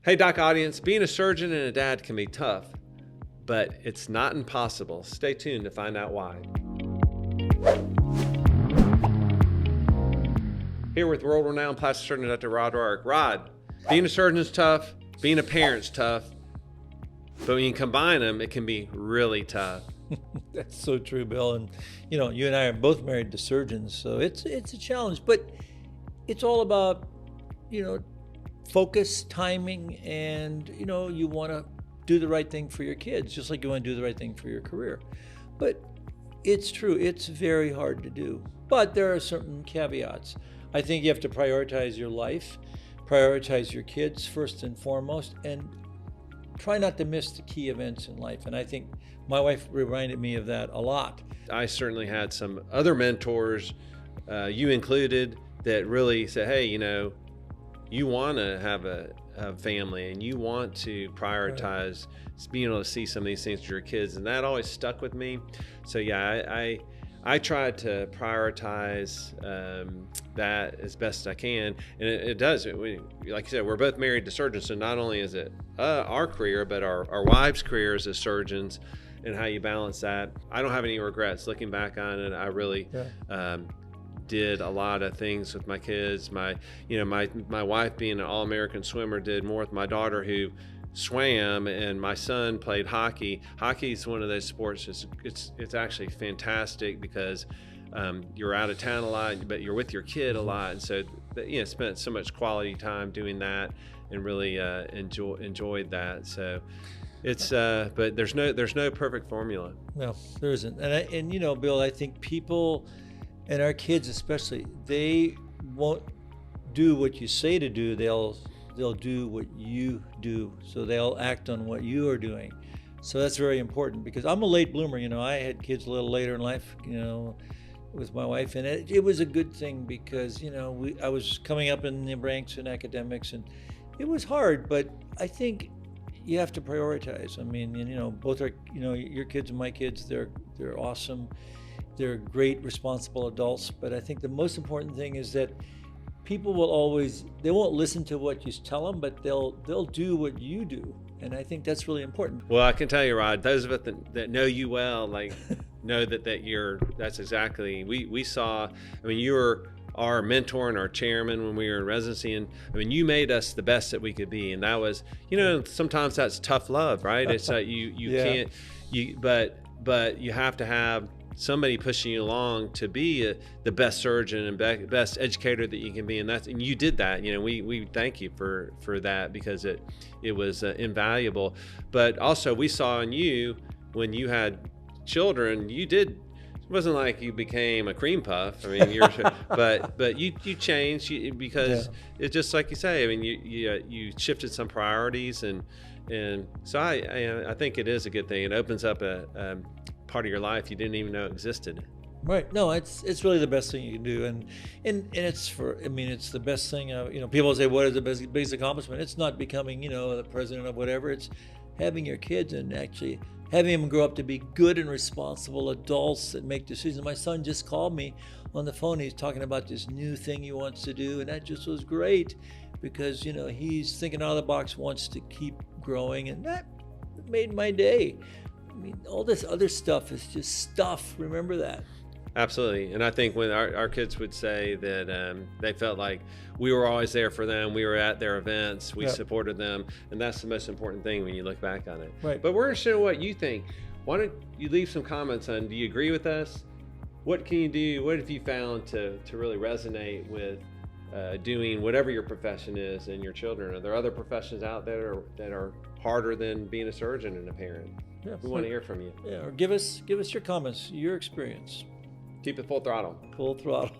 Hey, Doc audience, being a surgeon and a dad can be tough, but it's not impossible. Stay tuned to find out why. Here with world-renowned plastic surgeon Dr. Rohrch. Rod, being a surgeon is tough, being a parent's tough, but when you combine them, it can be really tough. That's so true, Bill. And you and I are both married to surgeons, so it's a challenge. But it's all about focus, timing, and you want to do the right thing for your kids, just like you want to do the right thing for your career. But it's true, it's very hard to do. But there are certain caveats. I think you have to prioritize your life, prioritize your kids first and foremost, and try not to miss the key events in life. And I think my wife reminded me of that a lot. I certainly had some other mentors, you included, that really said, hey, you want to have a family and you want to prioritize being able to see some of these things with your kids. And that always stuck with me. So yeah, I try to prioritize that as best I can. And it does. Like you said, we're both married to surgeons. So not only is it our career, but our wives' careers as surgeons and how you balance that. I don't have any regrets looking back on it. I really, did a lot of things with my kids. My wife being an All-American swimmer did more with my daughter who swam, and my son played hockey. Hockey is one of those sports. It's actually fantastic because you're out of town a lot, but you're with your kid a lot, and so spent so much quality time doing that, and really enjoyed that. So it's but there's no perfect formula. No, there isn't. And Bill, I think people, and our kids especially, they won't do what you say to do. They'll do what you do. So they'll act on what you are doing. So that's very important, because I'm a late bloomer. I had kids a little later in life, with my wife, and it was a good thing because, I was coming up in the ranks in academics, and it was hard, but I think you have to prioritize. I mean, both are, your kids and my kids, they're awesome. They're great, responsible adults. But I think the most important thing is that people they won't listen to what you tell them, but they'll do what you do. And I think that's really important. Well, I can tell you, Rod, those of us that know you well, know that's exactly, we saw, you were our mentor and our chairman when we were in residency. And you made us the best that we could be. And that was, sometimes that's tough love, right? It's like can't, but you have to have somebody pushing you along to be the best surgeon and best educator that you can be, and you did that. We thank you for that, because it was invaluable. But also, we saw in you when you had children, it wasn't like you became a cream puff. but you changed because it's just like you say. You shifted some priorities, and so I think it is a good thing. It opens up a part of your life you didn't even know existed. Right. No, it's really the best thing you can do, and it's it's the best thing. People say, what is the biggest accomplishment? It's not becoming the president of whatever. It's having your kids and actually having them grow up to be good and responsible adults that make decisions. My son just called me on the phone. He's talking about this new thing he wants to do, and that just was great because he's thinking out of the box, wants to keep growing, and that made my day. All this other stuff is just stuff. Remember that. Absolutely. And I think when our kids would say that they felt like we were always there for them, we were at their events, we supported them, and that's the most important thing when you look back on it. Right. But we're interested in what you think. Why don't you leave some comments on, do you agree with us? What can you do? What have you found to really resonate with doing whatever your profession is and your children? Are there other professions out there that are harder than being a surgeon and a parent? Yeah, we want to hear from you. Yeah, or give us your comments, your experience. Keep it full throttle. Full throttle.